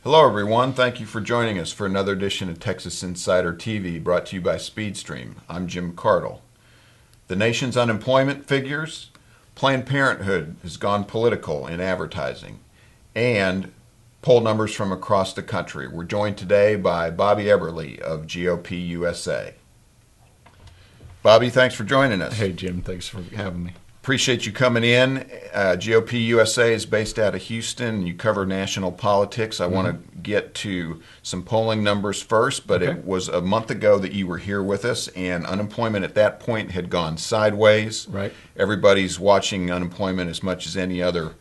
Hello, everyone. Thank you for joining us for another edition of Texas Insider TV, brought to you by SpeedStream. I'm Jim Cardle. The nation's unemployment figures, Planned Parenthood has gone political in advertising, and poll numbers from across the country. We're joined today by Bobby Eberle of GOP-USA. Bobby, thanks for joining us. Hey, Jim. Thanks for having me. Appreciate you coming in. GOP-USA is based out of Houston. You cover national politics. I want to get to some polling numbers first, but It was a month ago that you were here with us, and unemployment at that point had gone sideways. Right. Everybody's watching unemployment as much as any other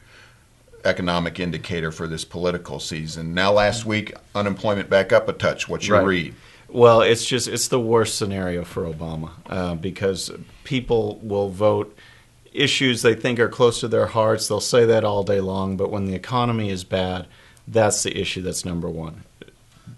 economic indicator for this political season. Now, last week, unemployment back up a touch. What's your read? Well, it's the worst scenario for Obama because people will vote issues they think are close to their hearts. They'll say that all day long, but when the economy is bad, that's the issue that's number one,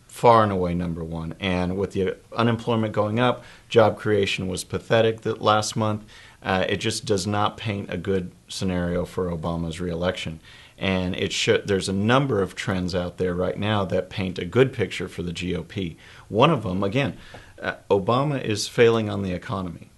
far and away number one. And with the unemployment going up, job creation was pathetic that last month. It just does not paint a good scenario for Obama's reelection. And there's a number of trends out there right now that paint a good picture for the GOP. One of them, again, Obama is failing on the economy.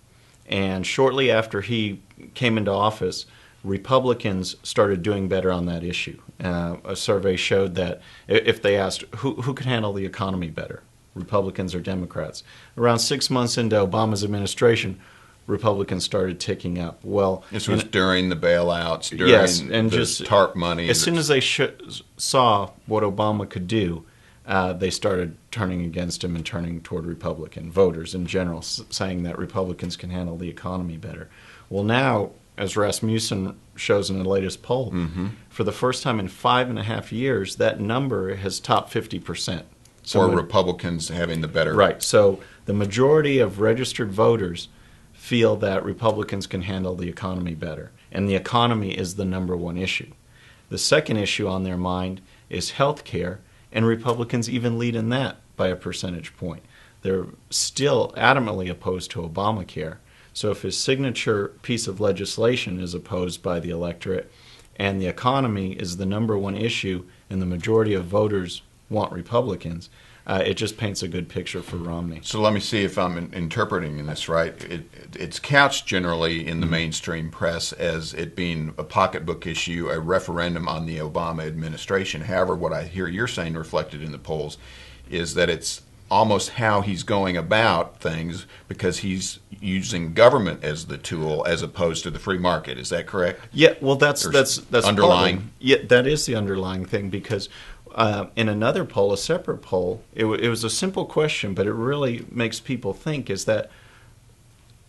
And shortly after he came into office, Republicans started doing better on that issue. A survey showed that if they asked who could handle the economy better, Republicans or Democrats, around 6 months into Obama's administration, Republicans started ticking up. Well, this was during the bailouts, during the TARP money. As soon as they saw what Obama could do, they started turning against him and turning toward Republican voters in general, saying that Republicans can handle the economy better. Well, now, as Rasmussen shows in the latest poll, for the first time in 5.5 years, that number has topped 50%. So Republicans having the better. Right. So the majority of registered voters feel that Republicans can handle the economy better, and the economy is the number one issue. The second issue on their mind is health care, and Republicans even lead in that by a percentage point. They're still adamantly opposed to Obamacare. So if his signature piece of legislation is opposed by the electorate and the economy is the number one issue and the majority of voters want Republicans, it just paints a good picture for Romney. So let me see if I'm interpreting this right. It's couched generally in the mainstream press as it being a pocketbook issue, a referendum on the Obama administration. However, what I hear you're saying reflected in the polls is that it's almost how he's going about things because he's using government as the tool as opposed to the free market. Is that correct? Yeah, well, that's underlying. Partly, yeah, that is the underlying thing because in another poll, a separate poll, it was a simple question, but it really makes people think, is that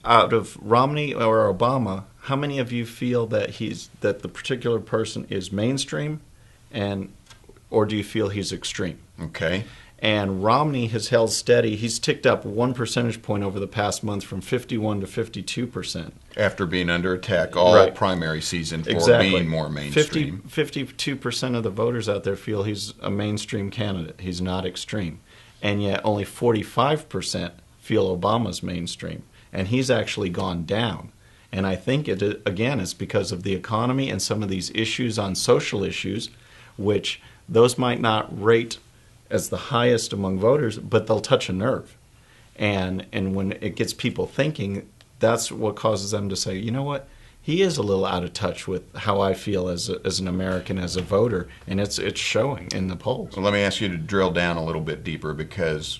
out of Romney or Obama, how many of you feel that the particular person is mainstream or do you feel he's extreme? Okay. And Romney has held steady. He's ticked up 1 percentage point over the past month from 51 to 52%. After being under attack all primary season for being more mainstream. 52% of the voters out there feel he's a mainstream candidate. He's not extreme. And yet only 45% feel Obama's mainstream. And he's actually gone down. And I think, again, it's because of the economy and some of these issues on social issues, which those might not rate as the highest among voters, but they'll touch a nerve. And when it gets people thinking, that's what causes them to say, you know what, he is a little out of touch with how I feel as an American, as a voter, and it's showing in the polls. Well, let me ask you to drill down a little bit deeper, because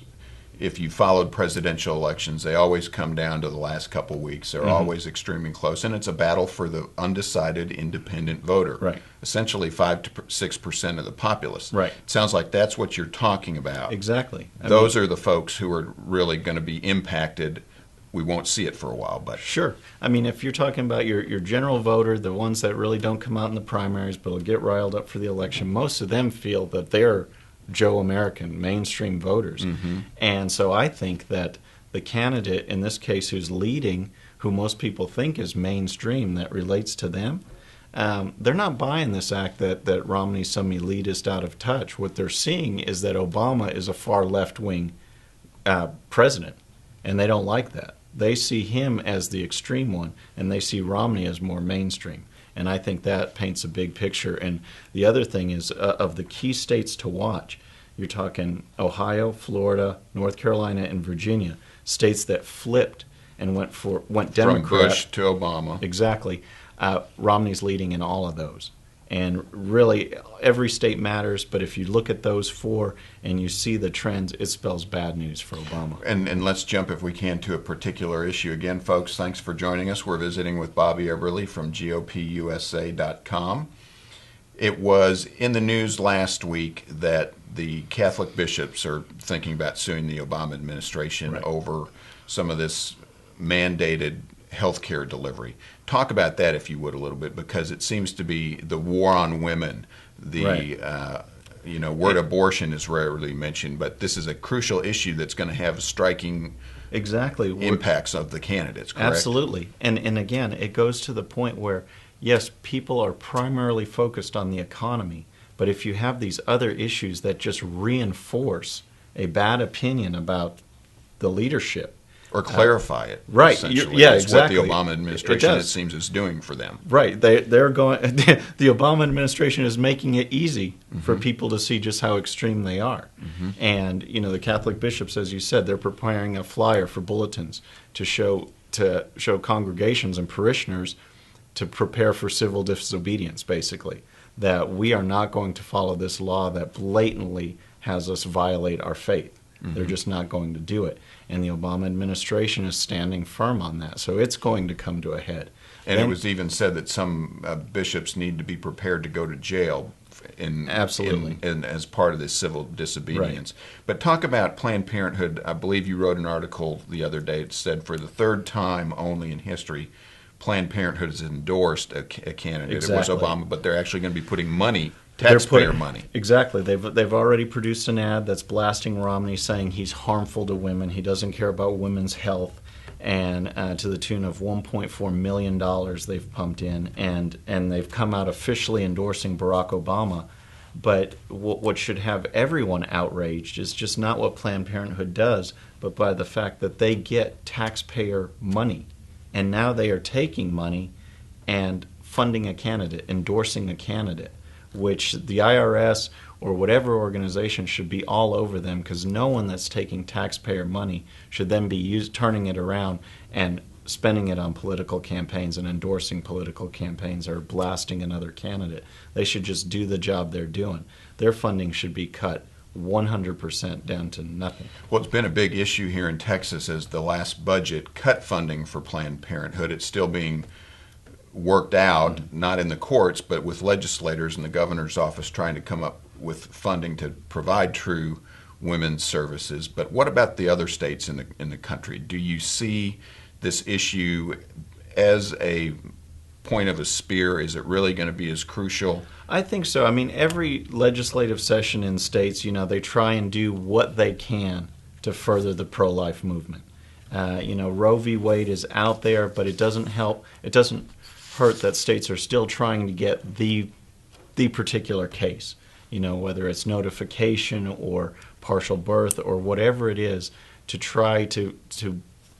if you followed presidential elections, they always come down to the last couple of weeks. They're always extremely close, and it's a battle for the undecided independent voter. Right. Essentially 5 to 6% of the populace. Right. It sounds like that's what you're talking about. Exactly. Those are the folks who are really going to be impacted. We won't see it for a while, but sure. I mean, if you're talking about your general voter, the ones that really don't come out in the primaries but will get riled up for the election, most of them feel that they're Joe American, mainstream voters. And so I think that the candidate, in this case, who's leading, who most people think is mainstream, that relates to them, they're not buying this act that Romney's some elitist out of touch. What they're seeing is that Obama is a far left-wing president, and they don't like that. They see him as the extreme one, and they see Romney as more mainstream. And I think that paints a big picture. And the other thing is, of the key states to watch, You're talking Ohio, Florida, North Carolina, and Virginia, states that flipped and went Democrat. From Bush to Obama. Exactly. Romney's leading in all of those. And really, every state matters, but if you look at those four and you see the trends, it spells bad news for Obama. And let's jump, if we can, to a particular issue. Again, folks, thanks for joining us. We're visiting with Bobby Eberle from GOP-USA.com. It was in the news last week that the Catholic bishops are thinking about suing the Obama administration over some of this mandated health care delivery. Talk about that, if you would, a little bit, because it seems to be the war on women. The word abortion is rarely mentioned, but this is a crucial issue that's going to have striking impacts of the candidates, correct? Absolutely. And again, it goes to the point where, yes, people are primarily focused on the economy, but if you have these other issues that just reinforce a bad opinion about the leadership, or clarify it, right? Essentially. Yeah, That's exactly. what the Obama administration, it seems, is doing for them. Right. They're going. The Obama administration is making it easy for people to see just how extreme they are. And the Catholic bishops, as you said, they're preparing a flyer for bulletins to show congregations and parishioners to prepare for civil disobedience. Basically, that we are not going to follow this law that blatantly has us violate our faith. They're just not going to do it. And the Obama administration is standing firm on that. So it's going to come to a head. And it was even said that some bishops need to be prepared to go to jail Absolutely. as part of this civil disobedience. Right. But talk about Planned Parenthood. I believe you wrote an article the other day. It said for the third time only in history, Planned Parenthood has endorsed a candidate. Exactly. It was Obama, but they're actually going to be putting money, taxpayer money. Exactly. They've already produced an ad that's blasting Romney, saying he's harmful to women. He doesn't care about women's health, and to the tune of $1.4 million they've pumped in, and they've come out officially endorsing Barack Obama. But what should have everyone outraged is just not what Planned Parenthood does, but by the fact that they get taxpayer money. And now they are taking money and funding a candidate, endorsing a candidate, which the IRS or whatever organization should be all over them, because no one that's taking taxpayer money should then be turning it around and spending it on political campaigns and endorsing political campaigns or blasting another candidate. They should just do the job they're doing. Their funding should be cut 100% down to nothing. Well, it's been a big issue here in Texas as the last budget cut funding for Planned Parenthood. It's still being worked out, not in the courts, but with legislators and the governor's office trying to come up with funding to provide true women's services. But what about the other states in the country? Do you see this issue as a point of a spear? Is it really going to be as crucial? I think so. I mean, every legislative session in states, they try and do what they can to further the pro-life movement. Roe v. Wade is out there, but it doesn't help. It doesn't hurt that states are still trying to get the particular case, whether it's notification or partial birth or whatever it is, to try to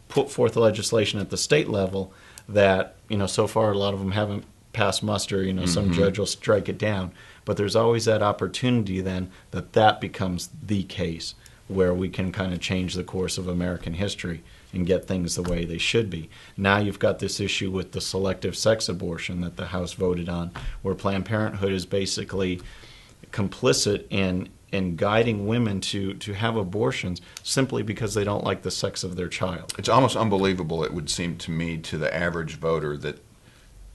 put forth legislation at the state level that, so far a lot of them haven't passed muster. Some judge will strike it down. But there's always that opportunity then that becomes the case where we can kind of change the course of American history and get things the way they should be. Now you've got this issue with the selective sex abortion that the House voted on, where Planned Parenthood is basically complicit in guiding women to have abortions simply because they don't like the sex of their child. It's almost unbelievable, it would seem to me, to the average voter, that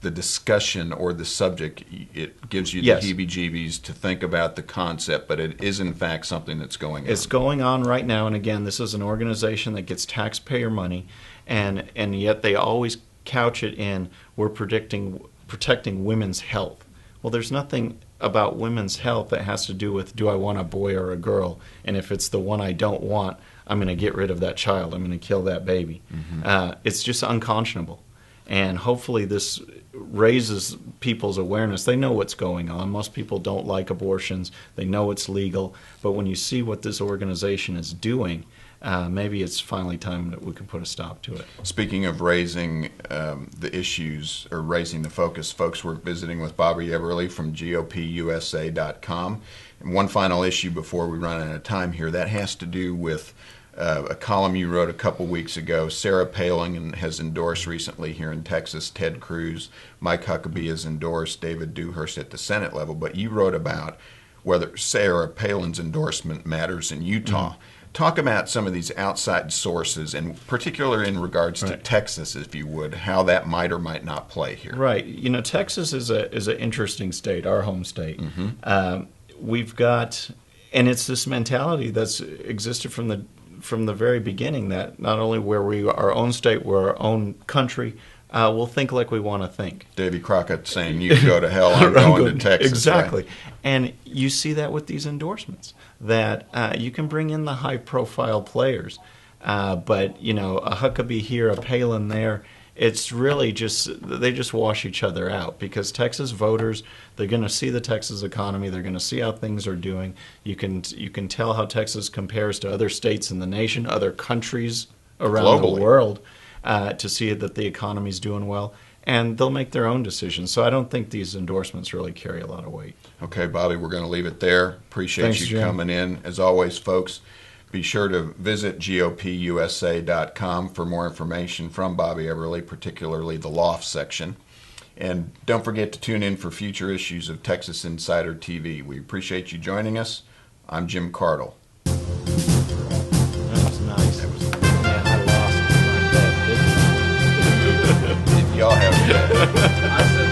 the discussion or the subject, it gives you the heebie-jeebies to think about the concept, but it is in fact something that's going on. It's going on right now, and again, this is an organization that gets taxpayer money, and yet they always couch it in, we're protecting women's health. Well, there's nothing about women's health that has to do with, do I want a boy or a girl, and if it's the one I don't want, I'm going to get rid of that child, I'm going to kill that baby. It's just unconscionable. And hopefully this raises people's awareness. They know what's going on. Most people don't like abortions. They know it's legal. But when you see what this organization is doing, maybe it's finally time that we can put a stop to it. Speaking of raising the issues or raising the focus, folks, we're visiting with Bobby Eberle from GOP-USA.com. one final issue before we run out of time here. That has to do with a column you wrote a couple weeks ago. Sarah Palin has endorsed recently here in Texas Ted Cruz. Mike Huckabee has endorsed David Dewhurst at the Senate level. But you wrote about whether Sarah Palin's endorsement matters in Utah. Mm-hmm. Talk about some of these outside sources, and particularly in regards to Texas, if you would, how that might or might not play here. Right. You know, Texas is an interesting state, our home state. Mm-hmm. We've got, and it's this mentality that's existed from the very beginning, that not only where we are our own state, we're our own country, we'll think like we want to think. Davy Crockett saying, "You can go to hell, I'm going to Texas." Exactly. Right? And you see that with these endorsements, that you can bring in the high-profile players, but, you know, a Huckabee here, a Palin there, it's really just, they just wash each other out, because Texas voters, they're going to see the Texas economy, they're going to see how things are doing. You can tell how Texas compares to other states in the nation, other countries around globally, the world, to see that the economy's doing well, and they'll make their own decisions. So I don't think these endorsements really carry a lot of weight. Okay, Bobby, we're going to leave it there. Appreciate Thanks, you Jim. coming in. As always, folks, be sure to visit GOP-USA.com for more information from Bobby Eberle, particularly the loft section. And don't forget to tune in for future issues of Texas Insider TV. We appreciate you joining us. I'm Jim Cardle. That was nice. Yeah, I lost my bet. Y'all have a good day.